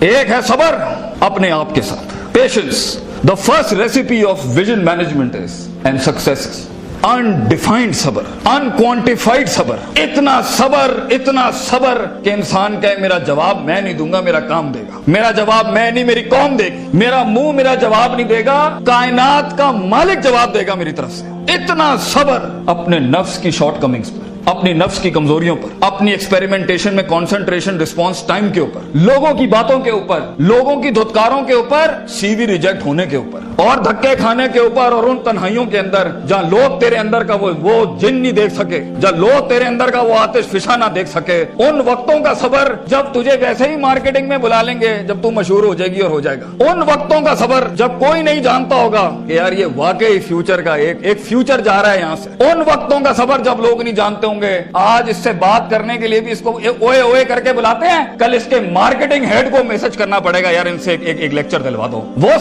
ایک ہے صبر اپنے آپ کے ساتھ, patience. The first recipe of vision management is and success is undefined صبر, unquantified صبر. اتنا صبر کہ انسان کہے میرا جواب میں نہیں دوں گا, میرا کام دے گا. میرا جواب میں نہیں, میری قوم دے گی. میرا منہ میرا جواب نہیں دے گا, کائنات کا مالک جواب دے گا میری طرف سے. اتنا صبر اپنے نفس کی شارٹ کمنگز پر, اپنی نفس کی کمزوریوں پر, اپنی ایکسپیریمنٹیشن میں کنسنٹریشن رسپانس ٹائم کے اوپر, لوگوں کی باتوں کے اوپر, لوگوں کی دھتکاروں کے اوپر, سی وی ریجیکٹ ہونے کے اوپر, اور دھکے کھانے کے اوپر, اور ان تنہائیوں کے اندر جہاں لوگ تیرے اندر کا وہ جن نہیں دیکھ سکے, جہاں لوگ تیرے اندر کا وہ آتش فشاں نہ دیکھ سکے. ان وقتوں کا صبر جب تجھے ویسے ہی مارکیٹنگ میں بلا لیں گے جب تو مشہور ہو جائے گی اور ہو جائے گا. ان وقتوں کا صبر جب کوئی نہیں جانتا ہوگا کہ یار یہ واقعی فیوچر کا ایک فیوچر جا رہا ہے یہاں سے. ان وقتوں کا صبر جب لوگ نہیں جانتے ہوں گے. آج اس سے بات کرنے کے لیے بھی اس کو اوئے اوئے کر کے بلاتے ہیں, کل اس کے مارکیٹنگ ہیڈ کو میسج کرنا پڑے گا یار ان سے ایک لیکچر دلوا دو. وہ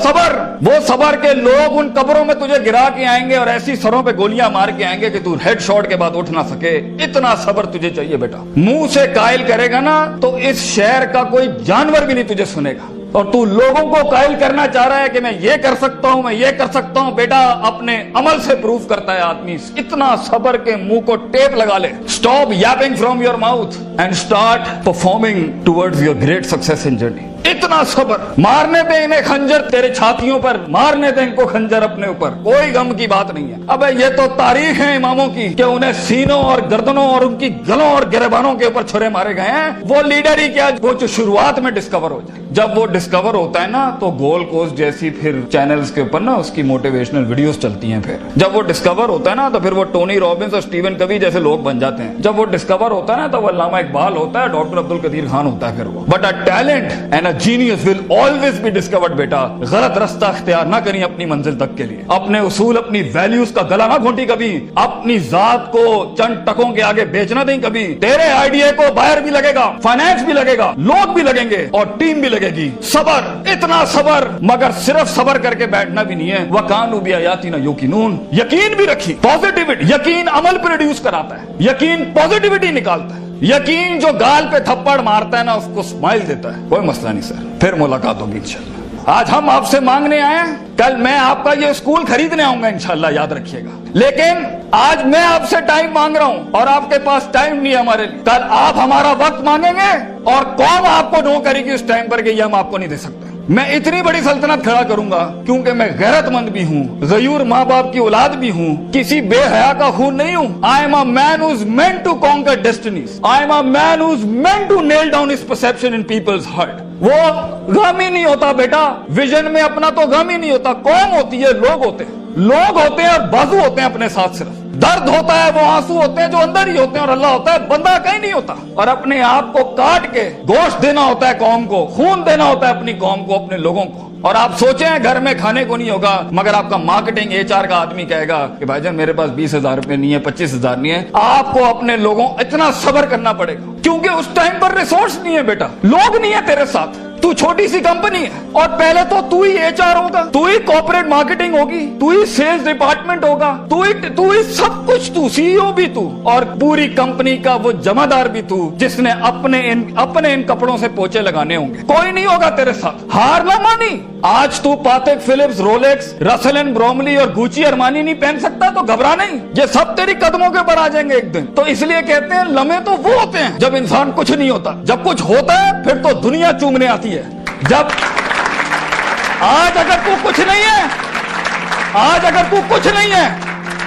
صبر کے لوگ ان قبروں میں تجھے گرا کے آئیں گے اور ایسی سروں پہ گولیاں مار کے آئیں گے کہ تو ہیڈ شاٹ کے بعد اٹھ نہ سکے. اتنا صبر تجھے چاہیے بیٹا. منہ سے قائل کرے گا نا تو اس شہر کا کوئی جانور بھی نہیں تجھے سنے گا, اور تو لوگوں کو قائل کرنا چاہ رہا ہے کہ میں یہ کر سکتا ہوں, میں یہ کر سکتا ہوں. بیٹا اپنے عمل سے پروف کرتا ہے آدمی. اتنا صبر کے منہ کو ٹیپ لگا لے. Stop yapping from your mouth and start performing towards your great success in journey. اتنا صبر. مارنے دیں انہیں خنجر تیرے چھاتیوں پر, مارنے دیں ان کو خنجر اپنے اوپر, کوئی غم کی بات نہیں ہے. ابے یہ تو تاریخ ہے اماموں کی کہ انہیں سینوں اور گردنوں اور ان کی گلوں اور گریبانوں کے اوپر چھرے مارے گئے ہیں. وہ لیڈر ہی کیا, وہ جو شروعات میں ڈسکور ہو جائے. جب وہ ڈسکور ہوتا ہے نا تو گول کوسٹ جیسی پھر چینلز کے اوپر نا اس کی موٹیویشنل ویڈیوز چلتی ہیں. پھر جب وہ ڈسکور ہوتا ہے نا تو پھر وہ ٹونی رابنس اور اسٹیون کوی جیسے لوگ بن جاتے ہیں. جب وہ ڈسکور ہوتا ہے نا تو وہ علامہ اقبال ہوتا ہے, ڈاکٹر عبد القدیر خان ہوتا ہے. پھر وہ but a talent and a genius will always be discovered. بیٹا غلط رستہ اختیار نہ کریں اپنی منزل تک کے لیے. اپنے اصول اپنی ویلیوز کا گلا نہ گھونٹی کبھی. اپنی ذات کو چند ٹکوں کے آگے بیچنا دیں کبھی. تیرے آئیڈیا کو بائر بھی لگے گا, فائنانس بھی لگے گا, لوگ بھی لگیں گے اور ٹیم بھی لگے گی. صبر, اتنا صبر. مگر صرف صبر کر کے بیٹھنا بھی نہیں ہے. وَكَانُوا بِآيَاتِنَا يُوقِنُونَ. یقین بھی رکھی. پازیٹیوٹی, یقین عمل پروڈیوس کراتا ہے. یقین پازیٹیوٹی نکالتا ہے. یقین جو گال پہ تھپڑ مارتا ہے نا اس کو اسمائل دیتا ہے. کوئی مسئلہ نہیں سر, پھر ملاقات ہوگی انشاءاللہ. آج ہم آپ سے مانگنے آئے ہیں, کل میں آپ کا یہ اسکول خریدنے آؤں گا انشاءاللہ, یاد رکھیے گا. لیکن آج میں آپ سے ٹائم مانگ رہا ہوں اور آپ کے پاس ٹائم نہیں ہے ہمارے لیے. کل آپ ہمارا وقت مانگیں گے اور قوم آپ کو نو کرے گی اس ٹائم پر کہ یہ ہم آپ کو نہیں دے سکتے. میں اتنی بڑی سلطنت کھڑا کروں گا کیونکہ میں غیرت مند بھی ہوں, غیور ماں باپ کی اولاد بھی ہوں, کسی بے حیا کا خون نہیں ہوں. I am a man who's meant to conquer destinies. I am a man who's meant to nail down his perception in people's heart. وہ غم ہی نہیں ہوتا بیٹا, ویژن میں اپنا تو غم ہی نہیں ہوتا. قوم ہوتی ہے, لوگ ہوتے ہیں, لوگ ہوتے ہیں اور بازو ہوتے ہیں اپنے ساتھ. صرف درد ہوتا ہے, وہ آنسو ہوتے ہیں جو اندر ہی ہوتے ہیں, اور اللہ ہوتا ہے بندہ کہیں نہیں ہوتا. اور اپنے آپ کو کاٹ کے گوشت دینا ہوتا ہے قوم کو, خون دینا ہوتا ہے اپنی قوم کو, اپنے لوگوں کو. اور آپ سوچیں گھر میں کھانے کو نہیں ہوگا مگر آپ کا مارکیٹنگ HR کا آدمی کہے گا کہ بھائی جان میرے پاس 20,000 روپے نہیں ہے, 25,000 نہیں ہے. آپ کو اپنے لوگوں اتنا صبر کرنا پڑے گا کیونکہ اس ٹائم پر ریسورس نہیں ہے بیٹا, لوگ نہیں ہے تیرے ساتھ. تو چھوٹی سی کمپنی ہے اور پہلے تو ہی HR ہوگا, تو ہی کارپوریٹ مارکیٹنگ ہوگی, تو ہی سیلز ڈپارٹمنٹ ہوگا, تو ہی سب کچھ, تو CEO بھی تو, اور پوری کمپنی کا وہ جمع دار بھی تو جس نے اپنے ان کپڑوں سے پوچے لگانے ہوں گے. کوئی نہیں ہوگا تیرے ساتھ. ہار نہ مانی. آج تو پاتک فلپس, رولیکس, رسل اینڈ بروملی اور گوچی ارمانی نہیں پہن سکتا تو گھبرا نہیں, یہ سب تیری قدموں کے اوپر آ جائیں گے ایک دن. تو اس لیے کہتے ہیں لمحے تو وہ ہوتے ہیں جب انسان کچھ نہیں ہوتا, جب کچھ ہوتا ہے پھر تو دنیا چومنے آتی ہے. جب آج اگر تو کچھ نہیں ہے,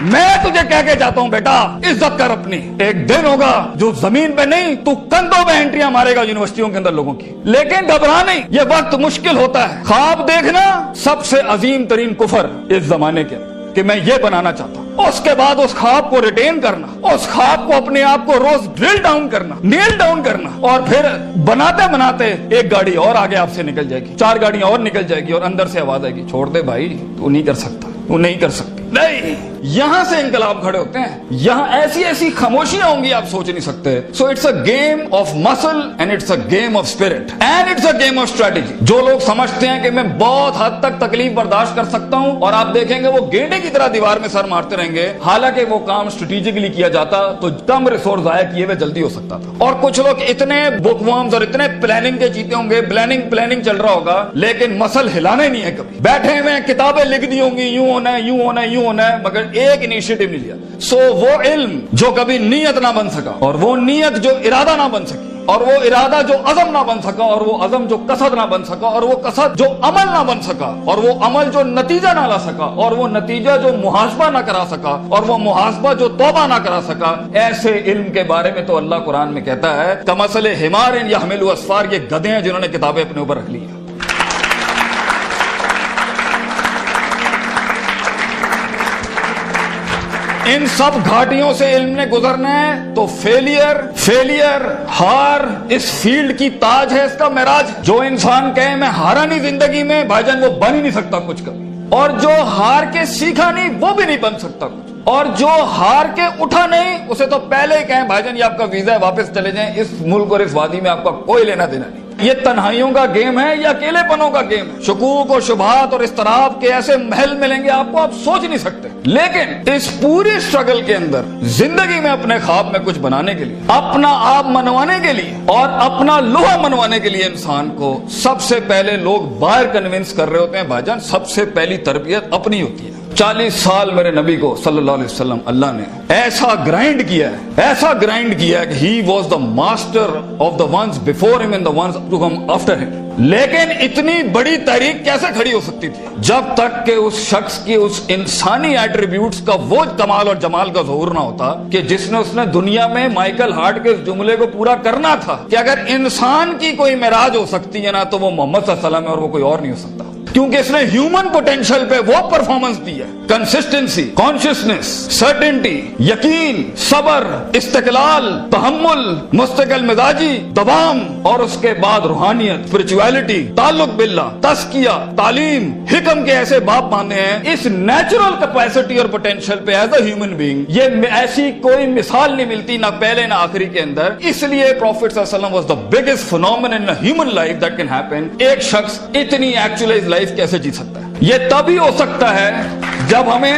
میں تجھے کہہ کے جاتا ہوں بیٹا عزت کر اپنی. ایک دن ہوگا جو زمین پہ نہیں تو کندھوں پہ انٹریاں مارے گا یونیورسٹیوں کے اندر لوگوں کی. لیکن گھبرا نہیں, یہ وقت مشکل ہوتا ہے. خواب دیکھنا سب سے عظیم ترین کفر اس زمانے کے اندر کہ میں یہ بنانا چاہتا ہوں. اس کے بعد اس خواب کو ریٹین کرنا, اس خواب کو اپنے آپ کو روز ڈرل ڈاؤن کرنا, نیل ڈاؤن کرنا, اور پھر بناتے ایک گاڑی اور آگے آپ سے نکل جائے گی, 4 گاڑیاں اور نکل جائے گی, اور اندر سے آواز آئے گی چھوڑ دے بھائی, تو نہیں کر سکتا, تو نہیں کر سکتی. نہیں, یہاں سے انقلاب کھڑے ہوتے ہیں. یہاں ایسی ایسی خاموشیاں ہوں گی آپ سوچ نہیں سکتے. So it's a game of muscle and it's a game of spirit and it's a game of strategy. جو لوگ سمجھتے ہیں کہ میں بہت حد تک تکلیف برداشت کر سکتا ہوں, اور آپ دیکھیں گے وہ گینڈے کی طرح دیوار میں سر مارتے رہیں گے, حالانکہ وہ کام اسٹریٹجکلی کیا جاتا تو کم ریسورس ضائع کیے ہوئے جلدی ہو سکتا تھا. اور کچھ لوگ اتنے بک ورمز اور اتنے پلاننگ کے چیتے ہوں گے, پلاننگ چل رہا ہوگا, لیکن مسل ہلانا ہی نہیں ہے. کبھی بیٹھے ہوئے کتابیں لکھ دی ہوں گی, یوں ہونا ہے, یوں ہونا ہے, یوں ہونا ہے, مگر ایک انیشیٹو نہیں لیا. سو وہ علم جو کبھی نیت نہ بن سکا, اور وہ نیت جو ارادہ نہ بن سکی, اور وہ ارادہ جو عزم نہ بن سکا, اور وہ عزم جو قصد نہ بن سکا, اور وہ قصد جو عمل نہ بن سکا, اور وہ عمل جو نتیجہ نہ لا سکا, اور وہ نتیجہ جو محاسبہ نہ کرا سکا, اور وہ محاسبہ جو توبہ نہ کرا سکا, ایسے علم کے بارے میں تو اللہ قرآن میں کہتا ہے کمثل حمار یحمل اسفار, یہ گدھے ہیں جنہوں نے کتابیں اپنے اوپر رکھ لی ہیں. ان سب گھاٹیوں سے علم نے گزرنا ہے تو فیلئر ہار اس فیلڈ کی تاج ہے, اس کا معراج. جو انسان کہے میں ہارا نہیں زندگی میں, بھائی جان وہ بن ہی نہیں سکتا کچھ کبھی. اور جو ہار کے سیکھا نہیں وہ بھی نہیں بن سکتا کچھ. اور جو ہار کے اٹھا نہیں اسے تو پہلے ہی کہیں بھائی جان یہ آپ کا ویزا ہے, واپس چلے جائیں, اس ملک اور اس وادی میں آپ کا کوئی لینا دینا نہیں. یہ تنہائیوں کا گیم ہے یا اکیلے پنوں کا گیم ہے. شکوک اور شبہات اور اضطراب کے ایسے محل ملیں گے آپ کو, آپ سوچ نہیں سکتے. لیکن اس پوری اسٹرگل کے اندر زندگی میں اپنے خواب میں کچھ بنانے کے لیے, اپنا آپ منوانے کے لیے, اور اپنا لوہا منوانے کے لیے انسان کو سب سے پہلے لوگ باہر کنونس کر رہے ہوتے ہیں. بھائی جان سب سے پہلی تربیت اپنی ہوتی ہے. 40 سال میرے نبی کو صلی اللہ علیہ وسلم اللہ نے ایسا گرائنڈ کیا ہے کہ he was the master of the ones before him and the ones to come after him. لیکن اتنی بڑی تحریک کیسے کھڑی ہو سکتی تھی جب تک کہ اس شخص کی اس انسانی ایٹریبیوٹس کا وہ کمال اور جمال کا ظہور نہ ہوتا کہ جس نے دنیا میں مائیکل ہارٹ کے اس جملے کو پورا کرنا تھا کہ اگر انسان کی کوئی معراج ہو سکتی ہے نا تو وہ محمد صلی اللہ علیہ وسلم ہے, اور وہ کوئی اور نہیں ہو سکتا. کیونکہ اس نے ہیومن پوٹینشل پہ وہ پرفارمنس دی ہے, کنسسٹنسی, کانشیسنس, سرٹنٹی, یقین, صبر, استقلال, تحمل, مستقل مزاجی, دوام, اور اس کے بعد روحانیت, اسپرچویلٹی, تعلق باللہ, تزکیہ, تعلیم, حکم کے ایسے باب باندھے ہیں. اس نیچرل کیپیسٹی اور پوٹینشل پہ ایز اے ہیومن بینگ یہ ایسی کوئی مثال نہیں ملتی, نہ پہلے نہ آخری کے اندر. اس لیے پروفیٹ صلی اللہ علیہ وسلم was the biggest phenomenon in human life that can happen. ایک شخص اتنی ایکچوئلائز لائف کیسے جی سکتا ہے؟ یہ تبھی ہو سکتا ہے جب ہمیں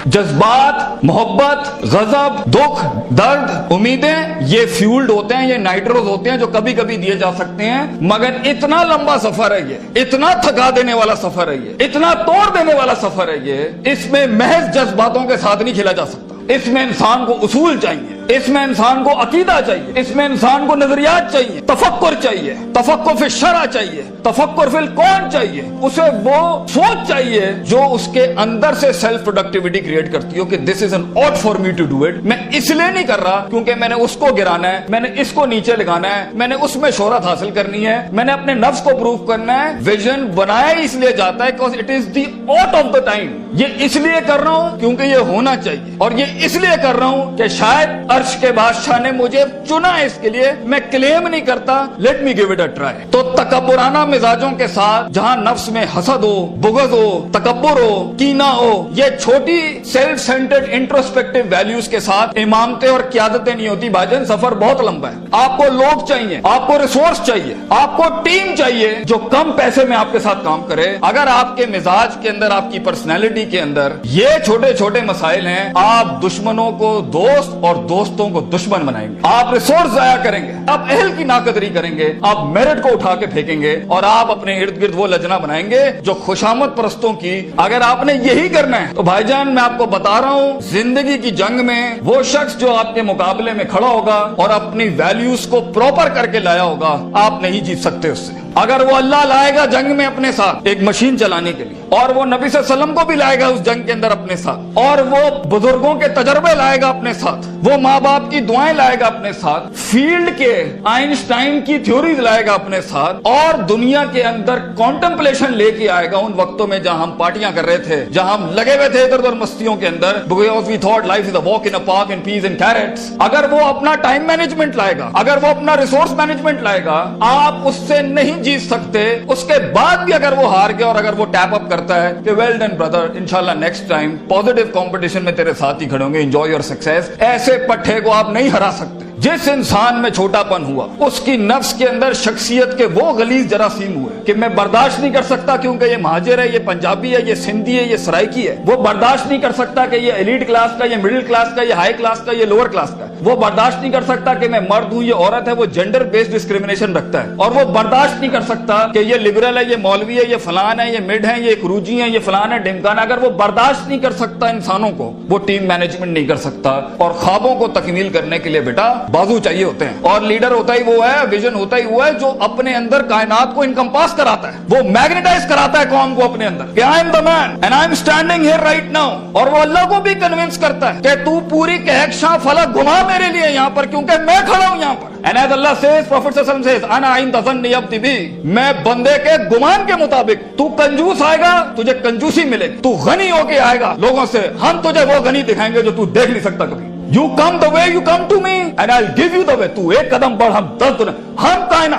جذبات, محبت, غضب, دکھ, درد, امیدیں یہ فیولڈ ہوتے ہیں, یہ نائٹروز ہوتے ہیں جو کبھی کبھی دیے جا سکتے ہیں. مگر اتنا لمبا سفر ہے یہ, اتنا تھکا دینے والا سفر ہے یہ, اتنا توڑ دینے والا سفر ہے یہ. اس میں محض جذباتوں کے ساتھ نہیں کھیلا جا سکتا. اس میں انسان کو اصول چاہیے, اس میں انسان کو عقیدہ چاہیے, اس میں انسان کو نظریات چاہیے, تفکر چاہیے, تفکر فی الشرع چاہیے, تفکر فی الکون چاہیے. اسے وہ سوچ چاہیے جو اس کے اندر سے سیلف پروڈکٹیوٹی کریٹ کرتی ہو کہ this is an ought for me to do it. میں اس لیے نہیں کر رہا کیونکہ میں نے اس کو گرانا ہے, میں نے اس کو نیچے لگانا ہے, میں نے اس میں شہرت حاصل کرنی ہے, میں نے اپنے نفس کو پروف کرنا ہے. ویژن بنایا اس لیے جاتا ہے because it is the ought of the time. یہ اس لیے کر رہا ہوں کیونکہ یہ ہونا چاہیے, اور یہ اس لیے کر رہا ہوں کہ شاید عرش کے بادشاہ نے مجھے چنا ہے اس کے لیے. میں کلیم نہیں کرتا, let me give it a try. تو تکبرانہ مزاجوں کے ساتھ جہاں نفس میں حسد ہو, بغض ہو, تکبر ہو, کینہ ہو, یہ چھوٹی سیلف سینٹرڈ انٹروسپیکٹو ویلیوز کے ساتھ امامتیں اور قیادتیں نہیں ہوتی. بھائی جان سفر بہت لمبا ہے. آپ کو لوگ چاہیے, آپ کو ریسورس چاہیے, آپ کو ٹیم چاہیے جو کم پیسے میں آپ کے ساتھ کام کرے. اگر آپ کے مزاج کے اندر, آپ کی پرسنالٹی کے اندر یہ چھوٹے چھوٹے مسائل ہیں, آپ دشمنوں کو دوست اور دوستوں کو دشمن بنائیں گے. آپ ریسورس ضائع کریں گے, آپ اہل کی ناقدری کریں گے, آپ میرٹ کو اٹھا کے پھینکیں گے, اور آپ اپنے ارد گرد وہ لجنا بنائیں گے جو خوشامد پرستوں کی. اگر آپ نے یہی کرنا ہے تو بھائی جان میں آپ کو بتا رہا ہوں, زندگی کی جنگ میں وہ شخص جو آپ کے مقابلے میں کھڑا ہوگا اور اپنی ویلیوز کو پراپر کر کے لایا ہوگا, آپ نہیں جیت سکتے اس سے. اگر وہ اللہ لائے گا جنگ میں اپنے ساتھ ایک مشین چلانے کے لیے, اور وہ نبی صلی اللہ علیہ وسلم کو بھی لائے گا اس جنگ کے اندر اپنے ساتھ, اور وہ بزرگوں کے تجربے لائے گا اپنے ساتھ, وہ ماں باپ کی دعائیں لائے گا اپنے ساتھ, فیلڈ کے آئنسٹائن کی تھیوریز لائے گا اپنے ساتھ, اور دنیا کے اندر کانٹمپلیشن لے کے آئے گا ان وقتوں میں جہاں ہم پارٹیاں کر رہے تھے, جہاں ہم لگے ہوئے تھے ادھر ادھر مستیوں کے اندر, because we thought life is a walk in a park and peas and carrots. اگر وہ اپنا ٹائم مینجمنٹ لائے گا, اگر وہ اپنا ریسورس مینجمنٹ لائے گا, آپ اس سے نہیں جیت سکتے. اس کے بعد بھی اگر وہ ہار گیا اور اگر وہ ٹیپ اپ کرتا ہے کہ ویل ڈن برادر, انشاءاللہ نیکسٹ ٹائم پازیٹیو کمپٹیشن میں تیرے ساتھ ہی کھڑے ہوں گے, انجوائے یور سکسیس, ایسے پٹھے کو آپ نہیں ہرا سکتے. جس انسان میں چھوٹا پن ہوا, اس کی نفس کے اندر شخصیت کے وہ غلیظ جراثیم ہوئے کہ میں برداشت نہیں کر سکتا کیونکہ یہ مہاجر ہے, یہ پنجابی ہے, یہ سندھی ہے, یہ سرائکی ہے. وہ برداشت نہیں کر سکتا کہ یہ ایلیٹ کلاس کا, یہ مڈل کلاس کا, یہ ہائی کلاس کا, یہ لوور کلاس کا. وہ برداشت نہیں کر سکتا کہ میں مرد ہوں, یہ عورت ہے. وہ جینڈر بیسڈ ڈسکریمنیشن رکھتا ہے. اور وہ برداشت نہیں کر سکتا کہ یہ لبرل ہے, یہ مولوی ہے, یہ فلان ہے, یہ مڈ ہے, یہ کروجی ہے, یہ فلان ہے, ڈمکان ہے. اگر وہ برداشت نہیں کر سکتا انسانوں کو, وہ ٹیم مینجمنٹ نہیں کر سکتا. اور خوابوں کو تکمیل کرنے کے لیے بیٹا بازو چاہیے ہوتے ہیں, اور لیڈر ہوتا ہی وہ ہے, ویژن ہوتا ہی وہ ہے جو اپنے اندر کائنات کو انکمپاس کراتا ہے, وہ میگنیٹائز کراتا ہے قوم کو اپنے اندر کہ I am the man and I am standing here right now. اور وہ اللہ کو بھی کنونس کرتا ہے کہ تو پوری کہکشاں فلک گھما میرے لیے یہاں پر, کیونکہ میں کھڑا ہوں یہاں پر. And as Allah says, Prophet sallallahu alaihi wasallam says, "Ana inda dhanni abdi bi." میں بندے کے گمان کے مطابق. تو کنجوس آئے گا تجھے کنجوسی ملے گی, تو غنی ہو کے آئے گا لوگوں سے, ہم تجھے وہ غنی دکھائیں گے جو تو دیکھ نہیں سکتا کبھی. You come the way you come to me and I'll give you the way. تو ایک قدم بڑھ, ہم 10 قدم.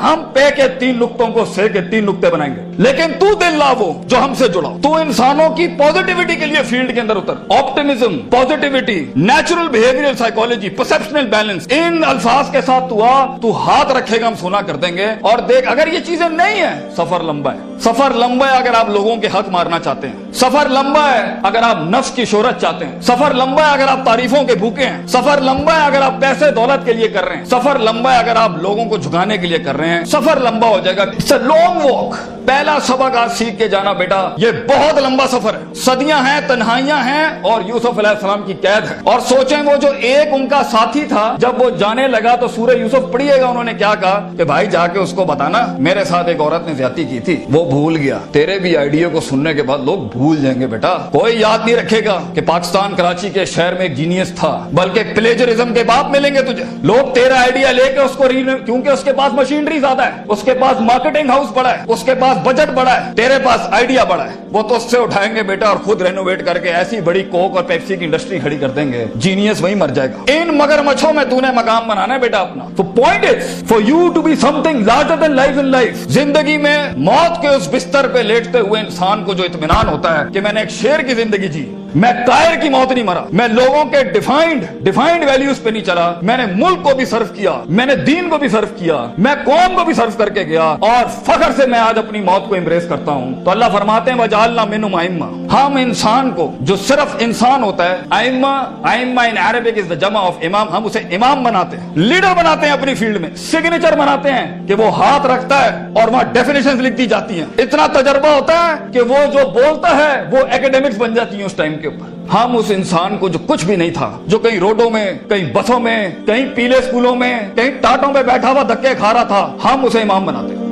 ہم پے کے 3 نقطوں کو سے کے 3 نقطے بنائیں گے, لیکن تو دل لا وہ جو ہم سے جڑا. تو انسانوں کی پوزیٹیوٹی کے لیے فیلڈ کے اندر اتر. Optimism, positivity, natural behavioural psychology, perceptual balance, ان الفاظ کے ساتھ تو آ, تو ہاتھ رکھے گا ہم سونا کر دیں گے. اور دیکھ, اگر یہ چیزیں نہیں ہیں, سفر لمبا ہے. سفر لمبا ہے اگر آپ لوگوں کے حق مارنا چاہتے ہیں. سفر لمبا ہے اگر آپ نفس کی شہرت چاہتے ہیں. سفر لمبا ہے اگر آپ تعریفوں کے بھوکے ہیں. سفر لمبا ہے اگر آپ پیسے دولت کے لیے کر رہے ہیں. سفر لمبا ہے اگر آپ لوگوں کو جھکانے کے لیے کر رہے ہیں. سفر لمبا ہو جائے گا. It's a long walk. پہلا سبق آج سیکھ کے جانا بیٹا, یہ بہت لمبا سفر ہے. صدیاں ہیں, تنہائیاں ہیں, اور یوسف علیہ السلام کی قید ہے. اور سوچیں وہ جو ایک ان کا ساتھی تھا, جب وہ جانے لگا تو سورہ یوسف پڑھیے گا, انہوں نے کیا کہا کہ بھائی جا کے اس کو بتانا میرے ساتھ ایک عورت نے زیادتی کی تھی. وہ بھول گیا. تیرے بھی آئیڈیا کو سننے کے بعد لوگ بھول جائیں گے بیٹا. کوئی یاد نہیں رکھے گا کہ پاکستان کراچی کے شہر میں ایک جینیس تھا, بلکہ پلیجرزم کے باپ ملیں گے تجھے. لوگ تیرا آئیڈیا لے کے اس کو کیونکہ اس کے پاس مشینری زیادہ ہے, اس کے پاس مارکیٹنگ ہاؤس بڑا ہے, اس کے پاس بجٹ بڑا ہے, تیرے پاس آئیڈیا بڑا ہے, وہ تو اس سے اٹھائیں گے بیٹا اور خود رینوویٹ کر کے ایسی بڑی کوک اور پیپسی کی انڈسٹری کھڑی کر دیں گے. جینیس وہیں مر جائے گا. ان مگرمچھوں میں تو نے مقام بنانا ہے بیٹا اپنا. تو point is for you to be something larger than life in life. زندگی میں موت کے اس بستر پہ لیٹتے ہوئے انسان کو جو اطمینان ہوتا ہے کہ میں نے ایک شیر کی زندگی جی, میں قائر کی موت نہیں مرا, میں لوگوں کے ڈیفائنڈ ویلیوز پہ نہیں چلا, میں نے ملک کو بھی سرو کیا, میں نے دین کو بھی سرو کیا, میں قوم کو بھی سرو کر کے گیا, اور فخر سے میں آج اپنی موت کو امبریس کرتا ہوں. تو اللہ فرماتے ہیں وَجَعَلْنَا مِنْهُمْ أَئِمَّةً. ہم انسان کو جو صرف انسان ہوتا ہے, ائمہ in Arabic is the jama of imam, ہم اسے امام بناتے ہیں, لیڈر بناتے ہیں اپنی فیلڈ میں, سگنیچر بناتے ہیں کہ وہ ہاتھ رکھتا ہے اور وہاں ڈیفینیشنز لکھ دی جاتی ہیں. اتنا تجربہ ہوتا ہے کہ وہ جو بولتا ہے وہ ایکیڈیمکس بن جاتی ہیں اس ٹائم کے اوپر. ہم اس انسان کو جو کچھ بھی نہیں تھا, جو کہیں روڈوں میں, کہیں بسوں میں, کہیں پیلے اسکولوں میں, کہیں ٹاٹوں پہ بیٹھا ہوا دھکے کھا رہا تھا, ہم اسے امام بناتے ہیں.